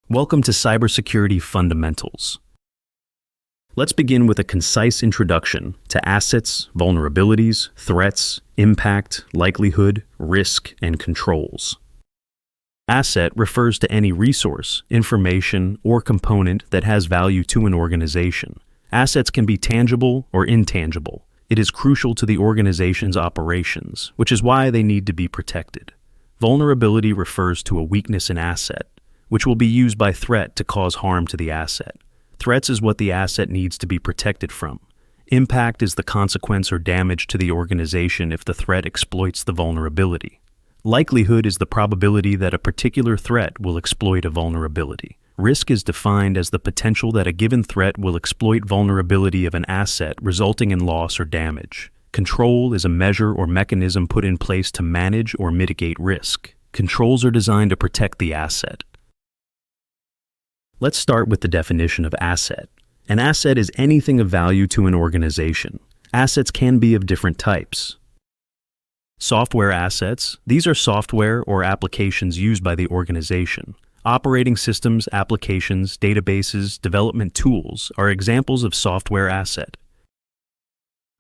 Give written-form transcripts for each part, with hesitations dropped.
Welcome to Cybersecurity Fundamentals. Let's begin with a concise introduction to assets, vulnerabilities, threats, impact, likelihood, risk, and controls. Asset refers to any resource, information, or component that has value to an organization. Assets can be tangible or intangible. It is crucial to the organization's operations, which is why they need to be protected. Vulnerability refers to a weakness in asset, which will be used by threat to cause harm to the asset. Threats is what the asset needs to be protected from. Impact is the consequence or damage to the organization if the threat exploits the vulnerability. Likelihood is the probability that a particular threat will exploit a vulnerability. Risk is defined as the potential that a given threat will exploit vulnerability of an asset, resulting in loss or damage. Control is a measure or mechanism put in place to manage or mitigate risk. Controls are designed to protect the asset. Let's start with the definition of asset. An asset is anything of value to an organization. Assets can be of different types. Software assets. These are software or applications used by the organization. Operating systems, applications, databases, development tools are examples of software asset.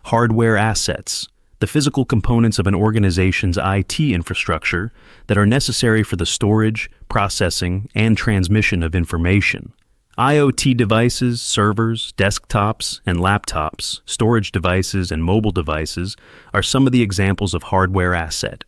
Hardware assets. The physical components of an organization's IT infrastructure that are necessary for the storage, processing, and transmission of information. IoT devices, servers, desktops, and laptops, storage devices, and mobile devices are some of the examples of hardware asset.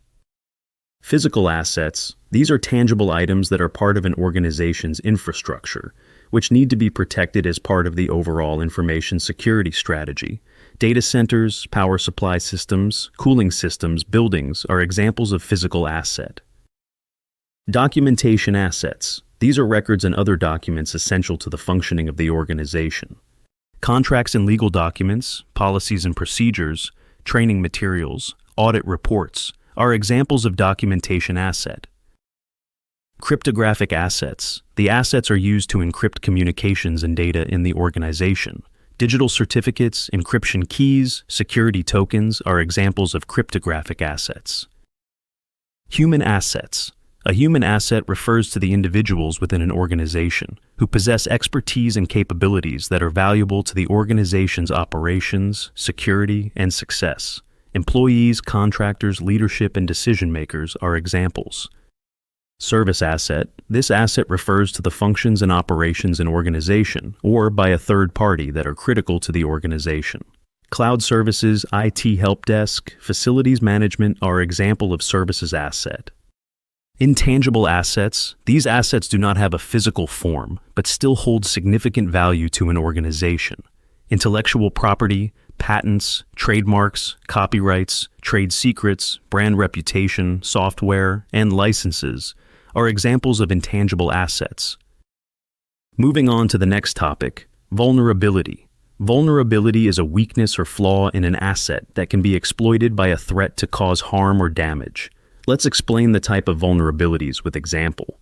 Physical assets. These are tangible items that are part of an organization's infrastructure, which need to be protected as part of the overall information security strategy. Data centers, power supply systems, cooling systems, buildings are examples of physical asset. Documentation assets. These are records and other documents essential to the functioning of the organization. Contracts and legal documents, policies and procedures, training materials, audit reports are examples of documentation asset. Cryptographic assets. The assets are used to encrypt communications and data in the organization. Digital certificates, encryption keys, security tokens are examples of cryptographic assets. Human assets. A human asset refers to the individuals within an organization who possess expertise and capabilities that are valuable to the organization's operations, security, and success. Employees, contractors, leadership, and decision-makers are examples. Service asset. This asset refers to the functions and operations in organization or by a third party that are critical to the organization. Cloud services, IT help desk, facilities management are example of services asset. Intangible assets. These assets do not have a physical form, but still hold significant value to an organization. Intellectual property, patents, trademarks, copyrights, trade secrets, brand reputation, software, and licenses are examples of intangible assets. Moving on to the next topic, vulnerability. Vulnerability is a weakness or flaw in an asset that can be exploited by a threat to cause harm or damage. Let's explain the type of vulnerabilities with example.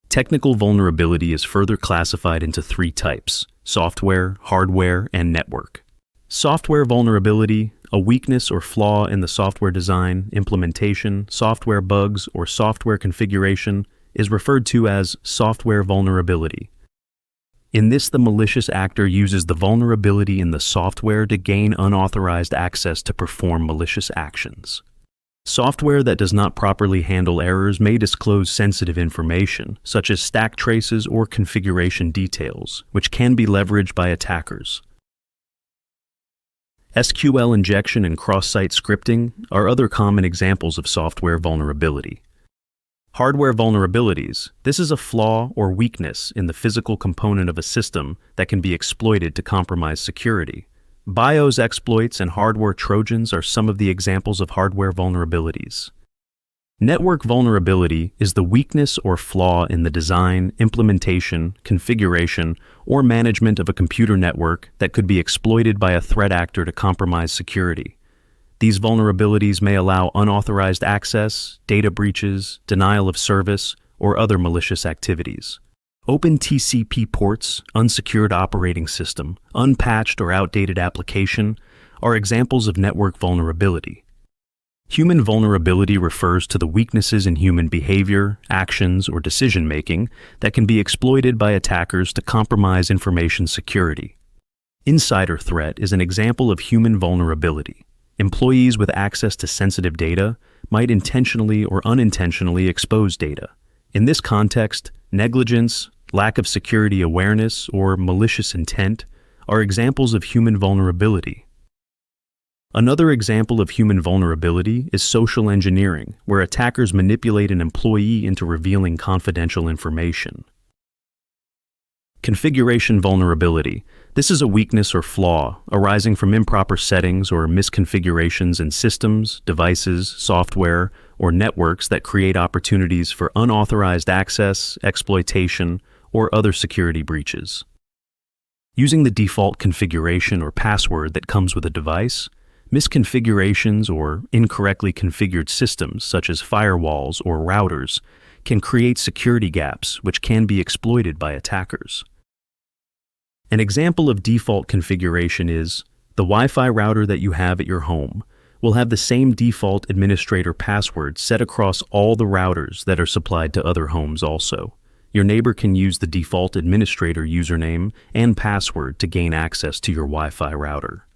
Technical vulnerability is further classified into three types: software, hardware, and network. Software vulnerability, a weakness or flaw in the software design, implementation, software bugs, or software configuration, is referred to as software vulnerability. In this, the malicious actor uses the vulnerability in the software to gain unauthorized access to perform malicious actions. Software that does not properly handle errors may disclose sensitive information, such as stack traces or configuration details, which can be leveraged by attackers. SQL injection and cross-site scripting are other common examples of software vulnerability. Hardware vulnerabilities. This is a flaw or weakness in the physical component of a system that can be exploited to compromise security. BIOS exploits and hardware trojans are some of the examples of hardware vulnerabilities. Network vulnerability is the weakness or flaw in the design, implementation, configuration, or management of a computer network that could be exploited by a threat actor to compromise security. These vulnerabilities may allow unauthorized access, data breaches, denial of service, or other malicious activities. Open TCP ports, unsecured operating system, unpatched or outdated application are examples of network vulnerability. Human vulnerability refers to the weaknesses in human behavior, actions, or decision-making that can be exploited by attackers to compromise information security. Insider threat is an example of human vulnerability. Employees with access to sensitive data might intentionally or unintentionally expose data. In this context, negligence, lack of security awareness, or malicious intent are examples of human vulnerability. Another example of human vulnerability is social engineering, where attackers manipulate an employee into revealing confidential information. Configuration vulnerability. This is a weakness or flaw arising from improper settings or misconfigurations in systems, devices, software, or networks that create opportunities for unauthorized access, exploitation, or other security breaches. Using the default configuration or password that comes with a device, misconfigurations or incorrectly configured systems, such as firewalls or routers, can create security gaps which can be exploited by attackers. An example of default configuration is the Wi-Fi router that you have at your home will have the same default administrator password set across all the routers that are supplied to other homes also. Your neighbor can use the default administrator username and password to gain access to your Wi-Fi router.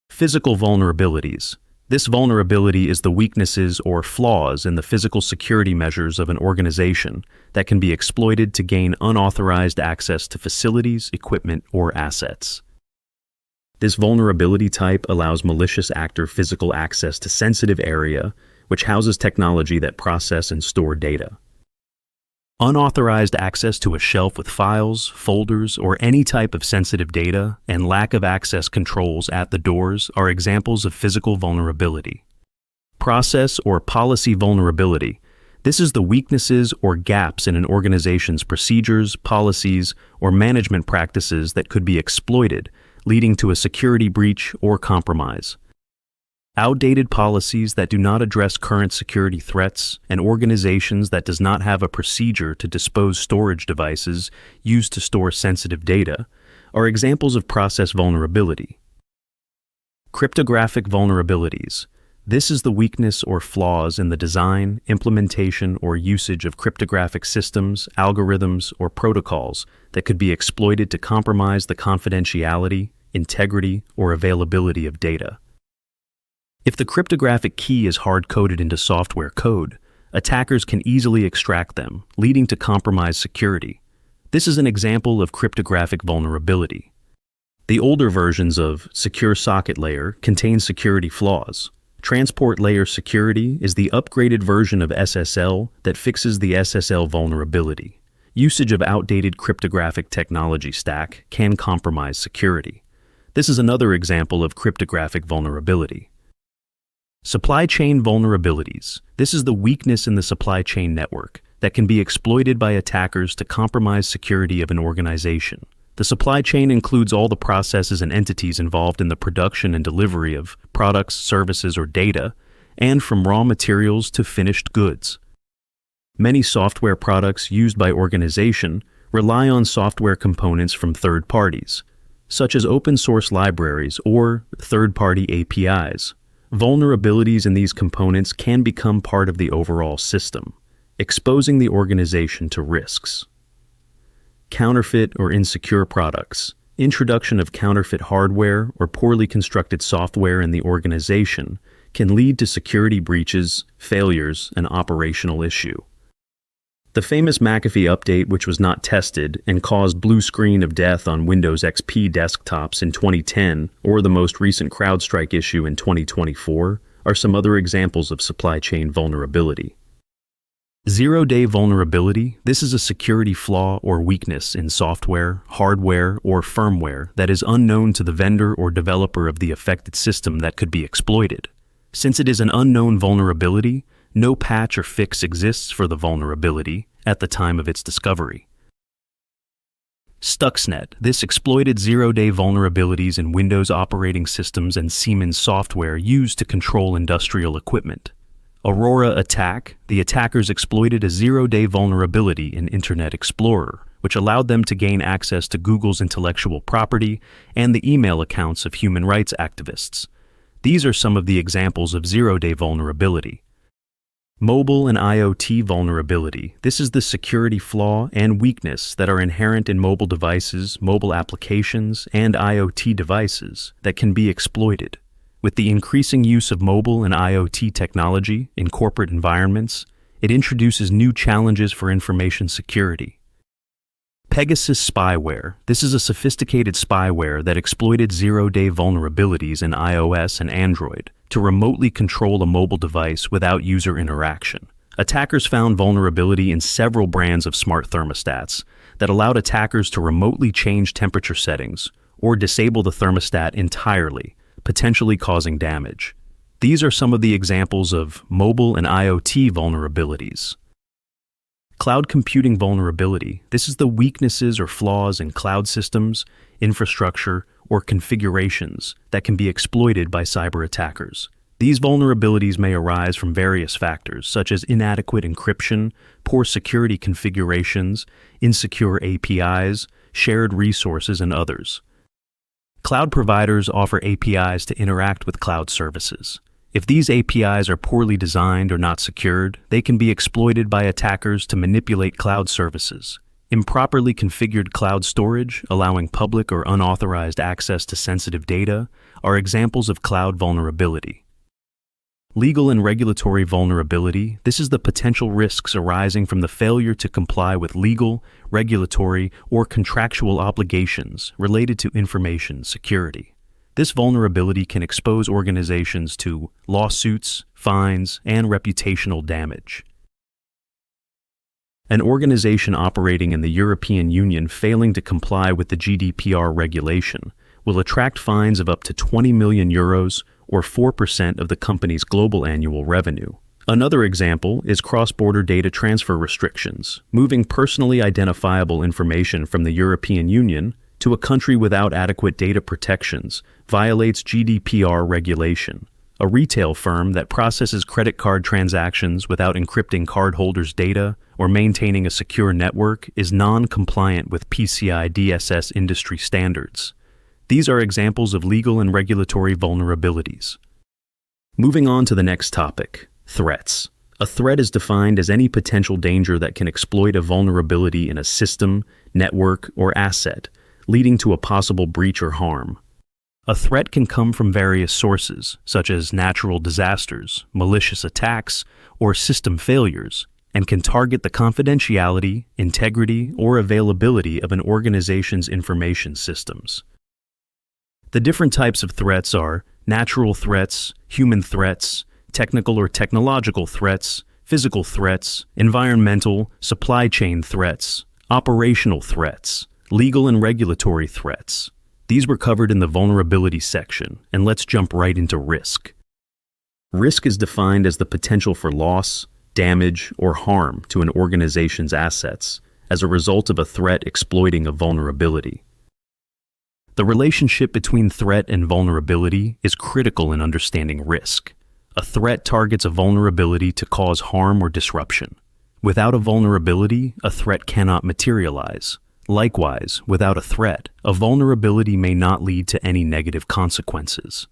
Physical vulnerabilities. This vulnerability is the weaknesses or flaws in the physical security measures of an organization that can be exploited to gain unauthorized access to facilities, equipment, or assets. This vulnerability type allows malicious actor physical access to sensitive area, which houses technology that process and store data. Unauthorized access to a shelf with files, folders, or any type of sensitive data, and lack of access controls at the doors are examples of physical vulnerability. Process or policy vulnerability. This is the weaknesses or gaps in an organization's procedures, policies, or management practices that could be exploited, leading to a security breach or compromise. Outdated policies that do not address current security threats, and organizations that does not have a procedure to dispose storage devices used to store sensitive data are examples of process vulnerability. Cryptographic vulnerabilities. This is the weakness or flaws in the design, implementation, or usage of cryptographic systems, algorithms, or protocols that could be exploited to compromise the confidentiality, integrity, or availability of data. If the cryptographic key is hard-coded into software code, attackers can easily extract them, leading to compromised security. This is an example of cryptographic vulnerability. The older versions of Secure Socket Layer contain security flaws. Transport Layer Security is the upgraded version of SSL that fixes the SSL vulnerability. Usage of outdated cryptographic technology stack can compromise security. This is another example of cryptographic vulnerability. Supply chain vulnerabilities. This is the weakness in the supply chain network that can be exploited by attackers to compromise security of an organization. The supply chain includes all the processes and entities involved in the production and delivery of products, services, or data, and from raw materials to finished goods. Many software products used by organizations rely on software components from third parties, such as open-source libraries or third-party APIs. Vulnerabilities in these components can become part of the overall system, exposing the organization to risks. Counterfeit or insecure products. Introduction of counterfeit hardware or poorly constructed software in the organization can lead to security breaches, failures, and operational issue. The famous McAfee update, which was not tested and caused blue screen of death on Windows XP desktops in 2010, or the most recent CrowdStrike issue in 2024, are some other examples of supply chain vulnerability. Zero-day vulnerability. This is a security flaw or weakness in software, hardware, or firmware that is unknown to the vendor or developer of the affected system that could be exploited. Since it is an unknown vulnerability, no patch or fix exists for the vulnerability at the time of its discovery. Stuxnet. This exploited zero-day vulnerabilities in Windows operating systems and Siemens software used to control industrial equipment. Aurora attack. The attackers exploited a zero-day vulnerability in Internet Explorer, which allowed them to gain access to Google's intellectual property and the email accounts of human rights activists. These are some of the examples of zero-day vulnerability. Mobile and IoT vulnerability. This is the security flaw and weakness that are inherent in mobile devices, mobile applications, and IoT devices that can be exploited. With the increasing use of mobile and IoT technology in corporate environments, it introduces new challenges for information security. Pegasus spyware. This is a sophisticated spyware that exploited zero-day vulnerabilities in iOS and Android to remotely control a mobile device without user interaction. Attackers found vulnerability in several brands of smart thermostats that allowed attackers to remotely change temperature settings or disable the thermostat entirely, potentially causing damage. These are some of the examples of mobile and IoT vulnerabilities. Cloud computing vulnerability. This is the weaknesses or flaws in cloud systems, infrastructure, or configurations that can be exploited by cyber attackers. These vulnerabilities may arise from various factors, such as inadequate encryption, poor security configurations, insecure APIs, shared resources, and others. Cloud providers offer APIs to interact with cloud services. If these APIs are poorly designed or not secured, they can be exploited by attackers to manipulate cloud services. Improperly configured cloud storage, allowing public or unauthorized access to sensitive data, are examples of cloud vulnerability. Legal and regulatory vulnerability. This is the potential risks arising from the failure to comply with legal, regulatory, or contractual obligations related to information security. This vulnerability can expose organizations to lawsuits, fines, and reputational damage. An organization operating in the European Union failing to comply with the GDPR regulation will attract fines of up to 20 million euros or 4% of the company's global annual revenue. Another example is cross-border data transfer restrictions. Moving personally identifiable information from the European Union to a country without adequate data protections violates GDPR regulation. A retail firm that processes credit card transactions without encrypting cardholders' data or maintaining a secure network is non-compliant with PCI DSS industry standards. These are examples of legal and regulatory vulnerabilities. Moving on to the next topic, threats. A threat is defined as any potential danger that can exploit a vulnerability in a system, network, or asset, leading to a possible breach or harm. A threat can come from various sources, such as natural disasters, malicious attacks, or system failures, and can target the confidentiality, integrity, or availability of an organization's information systems. The different types of threats are natural threats, human threats, technical or technological threats, physical threats, environmental, supply chain threats, operational threats, legal and regulatory threats. These were covered in the vulnerability section, and let's jump right into risk. Risk is defined as the potential for loss, damage, or harm to an organization's assets as a result of a threat exploiting a vulnerability. The relationship between threat and vulnerability is critical in understanding risk. A threat targets a vulnerability to cause harm or disruption. Without a vulnerability, a threat cannot materialize. Likewise, without a threat, a vulnerability may not lead to any negative consequences.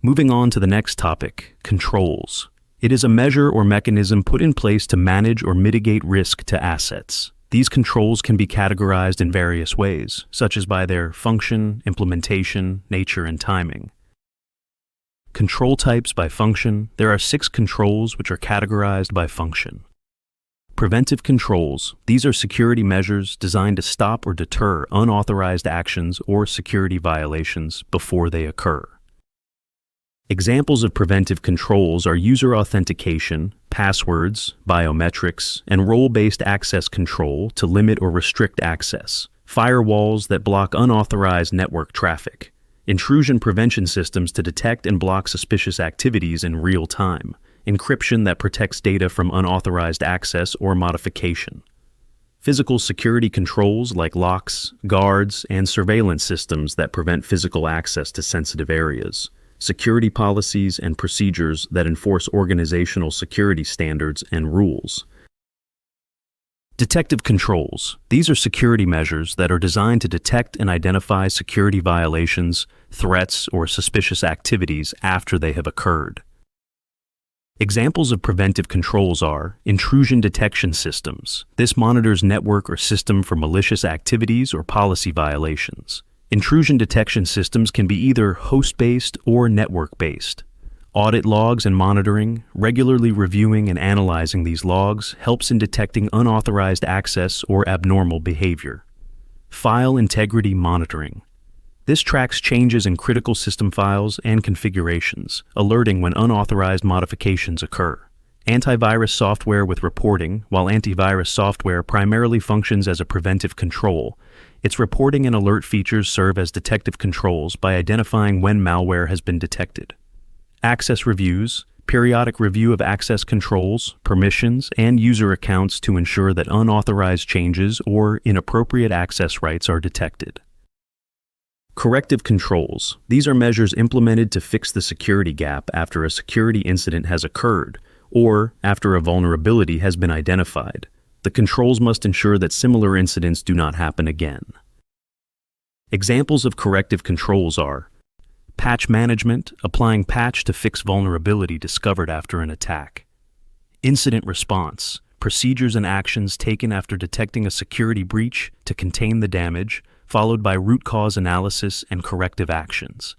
Moving on to the next topic, controls. It is a measure or mechanism put in place to manage or mitigate risk to assets. These controls can be categorized in various ways, such as by their function, implementation, nature, and timing. Control types by function. There are 6 controls which are categorized by function. Preventive controls. These are security measures designed to stop or deter unauthorized actions or security violations before they occur. Examples of preventive controls are user authentication, passwords, biometrics, and role-based access control to limit or restrict access, firewalls that block unauthorized network traffic, intrusion prevention systems to detect and block suspicious activities in real time, encryption that protects data from unauthorized access or modification. Physical security controls like locks, guards, and surveillance systems that prevent physical access to sensitive areas. Security policies and procedures that enforce organizational security standards and rules. Detective controls. These are security measures that are designed to detect and identify security violations, threats, or suspicious activities after they have occurred. Examples of preventive controls are intrusion detection systems. This monitors network or system for malicious activities or policy violations. Intrusion detection systems can be either host-based or network-based. Audit logs and monitoring, regularly reviewing and analyzing these logs helps in detecting unauthorized access or abnormal behavior. File integrity monitoring. This tracks changes in critical system files and configurations, alerting when unauthorized modifications occur. Antivirus software with reporting. While antivirus software primarily functions as a preventive control, its reporting and alert features serve as detective controls by identifying when malware has been detected. Access reviews, periodic review of access controls, permissions, and user accounts to ensure that unauthorized changes or inappropriate access rights are detected. Corrective controls. These are measures implemented to fix the security gap after a security incident has occurred or after a vulnerability has been identified. The controls must ensure that similar incidents do not happen again. Examples of corrective controls are patch management, applying patch to fix vulnerability discovered after an attack. Incident response, procedures and actions taken after detecting a security breach to contain the damage, followed by root cause analysis and corrective actions.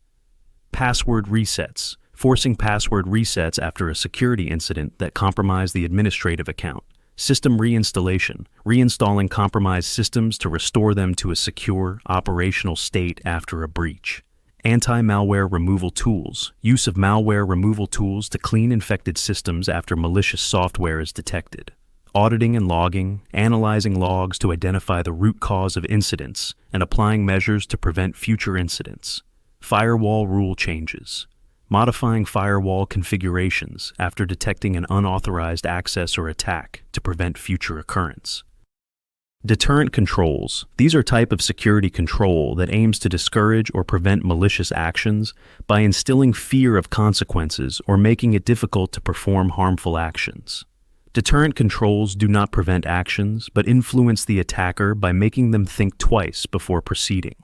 Password resets, forcing password resets after a security incident that compromised the administrative account. System reinstallation, reinstalling compromised systems to restore them to a secure, operational state after a breach. Anti-malware removal tools, use of malware removal tools to clean infected systems after malicious software is detected. Auditing and logging, analyzing logs to identify the root cause of incidents, and applying measures to prevent future incidents. Firewall rule changes, modifying firewall configurations after detecting an unauthorized access or attack to prevent future occurrence. Deterrent controls. These are type of security control that aims to discourage or prevent malicious actions by instilling fear of consequences or making it difficult to perform harmful actions. Deterrent controls do not prevent actions, but influence the attacker by making them think twice before proceeding.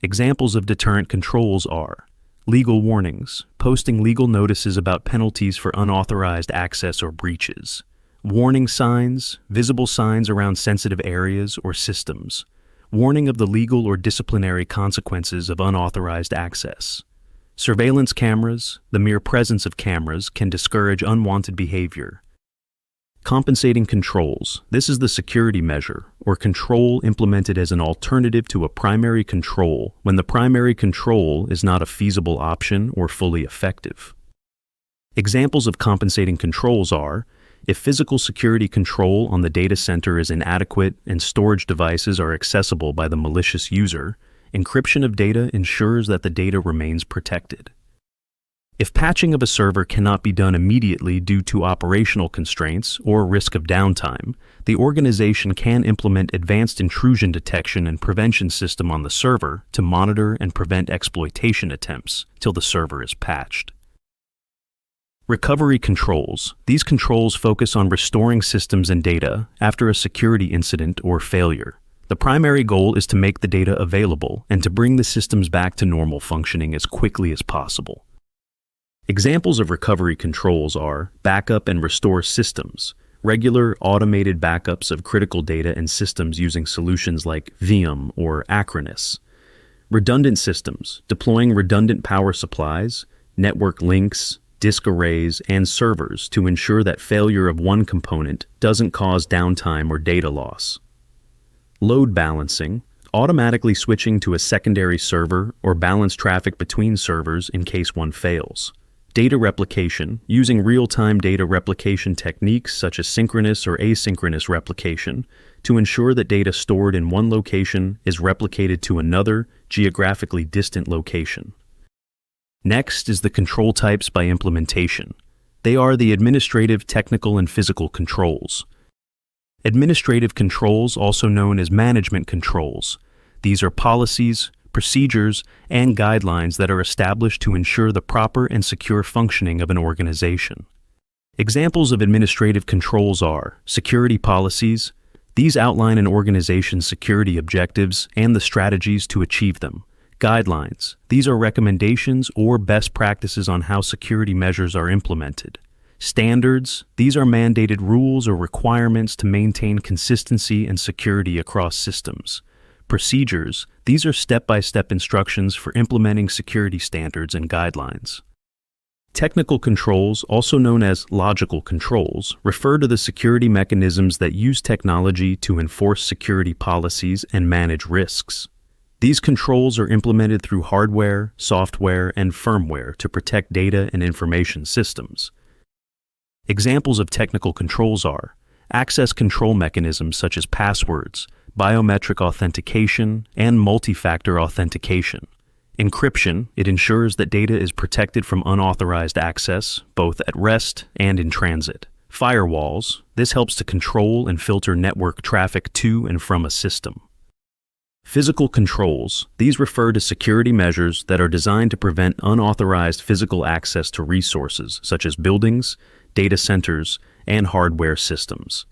Examples of deterrent controls are legal warnings, posting legal notices about penalties for unauthorized access or breaches. Warning signs, visible signs around sensitive areas or systems. Warning of the legal or disciplinary consequences of unauthorized access. Surveillance cameras, the mere presence of cameras can discourage unwanted behavior. Compensating controls. This is the security measure or control implemented as an alternative to a primary control when the primary control is not a feasible option or fully effective. Examples of compensating controls are if physical security control on the data center is inadequate and storage devices are accessible by the malicious user, encryption of data ensures that the data remains protected. If patching of a server cannot be done immediately due to operational constraints or risk of downtime, the organization can implement advanced intrusion detection and prevention system on the server to monitor and prevent exploitation attempts till the server is patched. Recovery controls. These controls focus on restoring systems and data after a security incident or failure. The primary goal is to make the data available and to bring the systems back to normal functioning as quickly as possible. Examples of recovery controls are backup and restore systems, regular automated backups of critical data and systems using solutions like VM or Acronis. Redundant systems, deploying redundant power supplies, network links, disk arrays, and servers to ensure that failure of one component doesn't cause downtime or data loss. Load balancing, automatically switching to a secondary server or balance traffic between servers in case one fails. Data replication, using real-time data replication techniques such as synchronous or asynchronous replication to ensure that data stored in one location is replicated to another, geographically distant location. Next is the control types by implementation. They are the administrative, technical, and physical controls. Administrative controls, also known as management controls. These are policies, procedures, and guidelines that are established to ensure the proper and secure functioning of an organization. Examples of administrative controls are security policies. These outline an organization's security objectives and the strategies to achieve them. Guidelines. These are recommendations or best practices on how security measures are implemented. Standards. These are mandated rules or requirements to maintain consistency and security across systems. Procedures. These are step-by-step instructions for implementing security standards and guidelines. Technical controls, also known as logical controls, refer to the security mechanisms that use technology to enforce security policies and manage risks. These controls are implemented through hardware, software, and firmware to protect data and information systems. Examples of technical controls are access control mechanisms such as passwords, biometric authentication, and multi-factor authentication. Encryption, it ensures that data is protected from unauthorized access, both at rest and in transit. Firewalls, this helps to control and filter network traffic to and from a system. Physical controls, these refer to security measures that are designed to prevent unauthorized physical access to resources, such as buildings, data centers, and hardware systems.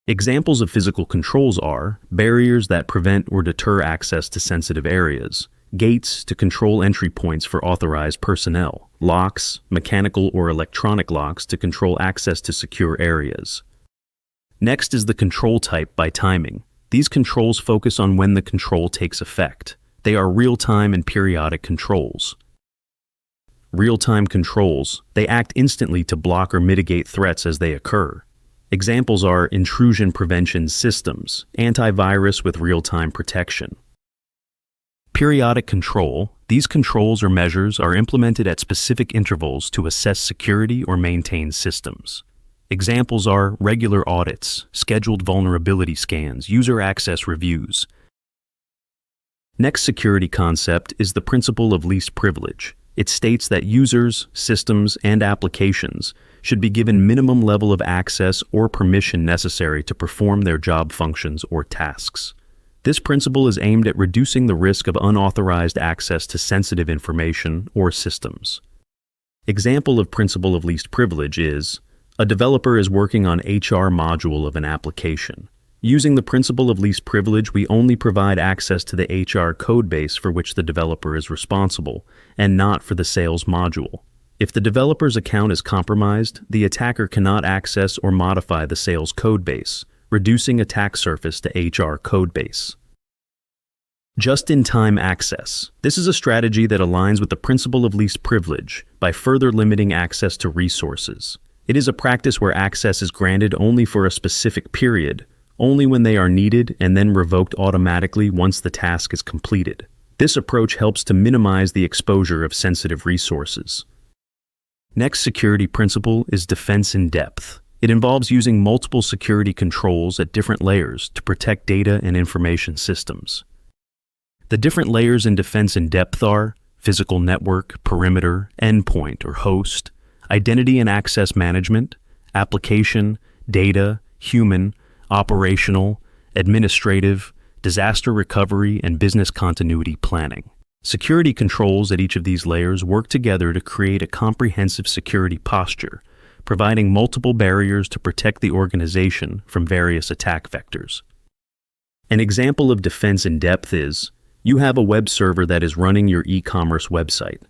Examples of physical controls are barriers that prevent or deter access to sensitive areas, gates to control entry points for authorized personnel, locks, mechanical or electronic locks to control access to secure areas. Next is the control type by timing. These controls focus on when the control takes effect. They are real-time and periodic controls. Real-time controls, they act instantly to block or mitigate threats as they occur. Examples are intrusion prevention systems, antivirus with real-time protection. Periodic control, these controls or measures are implemented at specific intervals to assess security or maintain systems. Examples are regular audits, scheduled vulnerability scans, user access reviews. Next security concept is the principle of least privilege. It states that users, systems, and applications should be given minimum level of access or permission necessary to perform their job functions or tasks. This principle is aimed at reducing the risk of unauthorized access to sensitive information or systems. Example of principle of least privilege is a developer is working on HR module of an application. Using the principle of least privilege, we only provide access to the HR codebase for which the developer is responsible, and not for the sales module. If the developer's account is compromised, the attacker cannot access or modify the sales codebase, reducing attack surface to HR codebase. Just-in-time access. This is a strategy that aligns with the principle of least privilege by further limiting access to resources. It is a practice where access is granted only for a specific period, only when they are needed, and then revoked automatically once the task is completed. This approach helps to minimize the exposure of sensitive resources. Next security principle is defense-in-depth. It involves using multiple security controls at different layers to protect data and information systems. The different layers in defense-in-depth are physical network, perimeter, endpoint or host, identity and access management, application, data, human, operational, administrative, disaster recovery, and business continuity planning. Security controls at each of these layers work together to create a comprehensive security posture, providing multiple barriers to protect the organization from various attack vectors. An example of defense-in-depth is, you have a web server that is running your e-commerce website.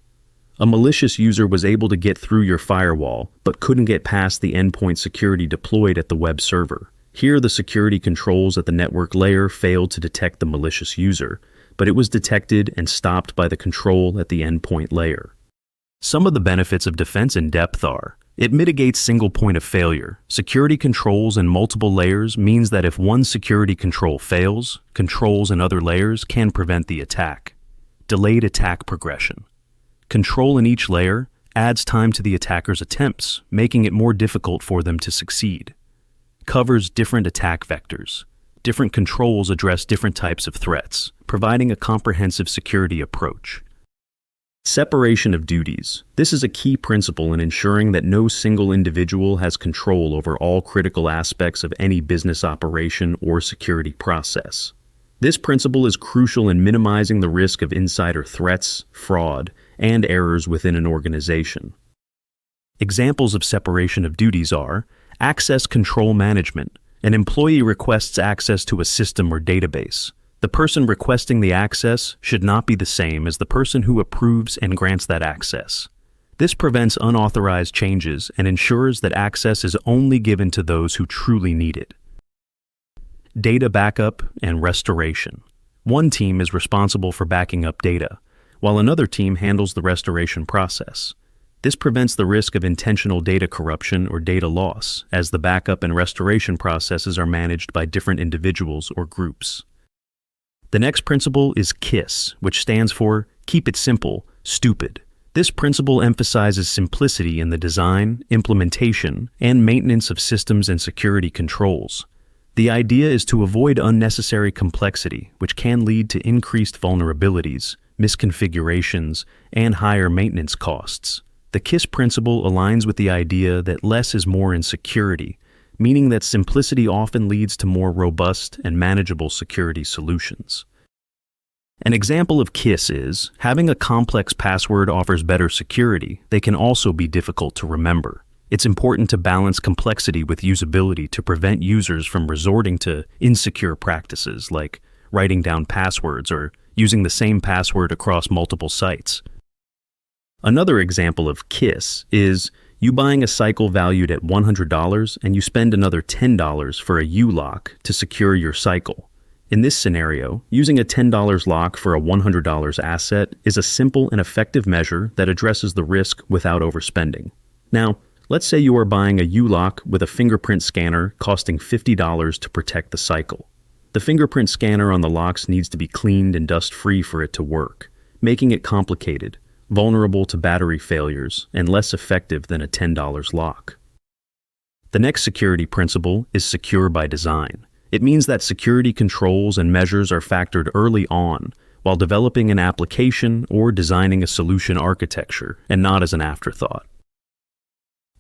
A malicious user was able to get through your firewall, but couldn't get past the endpoint security deployed at the web server. Here, the security controls at the network layer failed to detect the malicious user, but it was detected and stopped by the control at the endpoint layer. Some of the benefits of defense-in-depth are, it mitigates single point of failure. Security controls in multiple layers means that if one security control fails, controls in other layers can prevent the attack. Delayed attack progression. Control in each layer adds time to the attacker's attempts, making it more difficult for them to succeed. Covers different attack vectors. Different controls address different types of threats, providing a comprehensive security approach. Separation of duties. This is a key principle in ensuring that no single individual has control over all critical aspects of any business operation or security process. This principle is crucial in minimizing the risk of insider threats, fraud, and errors within an organization. Examples of separation of duties are access control management. An employee requests access to a system or database. The person requesting the access should not be the same as the person who approves and grants that access. This prevents unauthorized changes and ensures that access is only given to those who truly need it. Data backup and restoration. One team is responsible for backing up data, while another team handles the restoration process. This prevents the risk of intentional data corruption or data loss, as the backup and restoration processes are managed by different individuals or groups. The next principle is KISS, which stands for Keep It Simple, Stupid. This principle emphasizes simplicity in the design, implementation, and maintenance of systems and security controls. The idea is to avoid unnecessary complexity, which can lead to increased vulnerabilities, misconfigurations, and higher maintenance costs. The KISS principle aligns with the idea that less is more in security, meaning that simplicity often leads to more robust and manageable security solutions. An example of KISS is, having a complex password offers better security, they can also be difficult to remember. It's important to balance complexity with usability to prevent users from resorting to insecure practices like writing down passwords or using the same password across multiple sites. Another example of KISS is you buying a cycle valued at $100 and you spend another $10 for a U-lock to secure your cycle. In this scenario, using a $10 lock for a $100 asset is a simple and effective measure that addresses the risk without overspending. Now, let's say you are buying a U-lock with a fingerprint scanner costing $50 to protect the cycle. The fingerprint scanner on the locks needs to be cleaned and dust-free for it to work, making it complicated, vulnerable to battery failures, and less effective than a $10 lock. The next security principle is secure by design. It means that security controls and measures are factored early on while developing an application or designing a solution architecture, and not as an afterthought.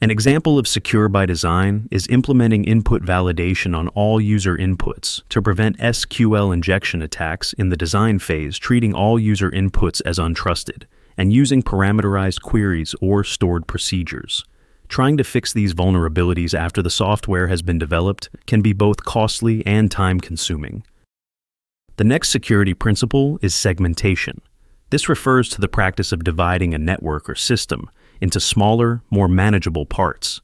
An example of secure by design is implementing input validation on all user inputs to prevent SQL injection attacks in the design phase, treating all user inputs as untrusted, and using parameterized queries or stored procedures. Trying to fix these vulnerabilities after the software has been developed can be both costly and time-consuming. The next security principle is segmentation. This refers to the practice of dividing a network or system into smaller, more manageable parts.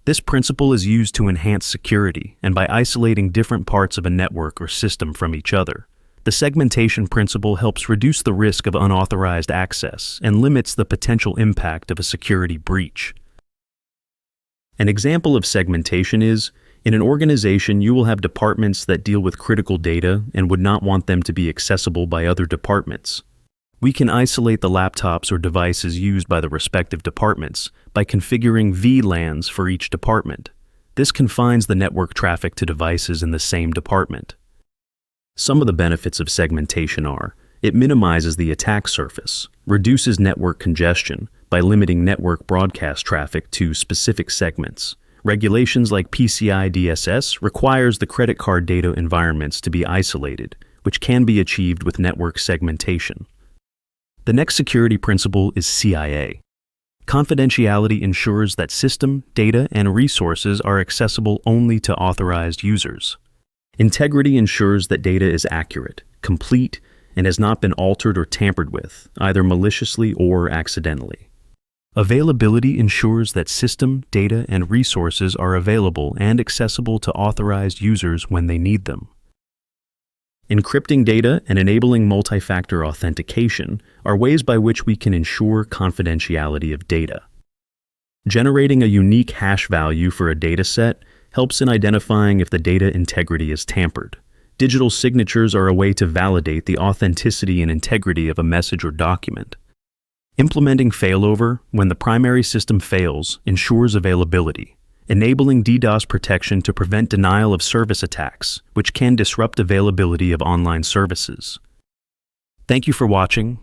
This principle is used to enhance security and by isolating different parts of a network or system from each other. The segmentation principle helps reduce the risk of unauthorized access and limits the potential impact of a security breach. An example of segmentation is, in an organization you will have departments that deal with critical data and would not want them to be accessible by other departments. We can isolate the laptops or devices used by the respective departments by configuring VLANs for each department. This confines the network traffic to devices in the same department. Some of the benefits of segmentation are, it minimizes the attack surface, reduces network congestion by limiting network broadcast traffic to specific segments. Regulations like PCI DSS requires the credit card data environments to be isolated, which can be achieved with network segmentation. The next security principle is CIA. Confidentiality ensures that system, data, and resources are accessible only to authorized users. Integrity ensures that data is accurate, complete, and has not been altered or tampered with, either maliciously or accidentally. Availability ensures that system, data, and resources are available and accessible to authorized users when they need them. Encrypting data and enabling multi-factor authentication are ways by which we can ensure confidentiality of data. Generating a unique hash value for a dataset helps in identifying if the data integrity is tampered. Digital signatures are a way to validate the authenticity and integrity of a message or document. Implementing failover when the primary system fails ensures availability, enabling DDoS protection to prevent denial of service attacks, which can disrupt availability of online services. Thank you for watching.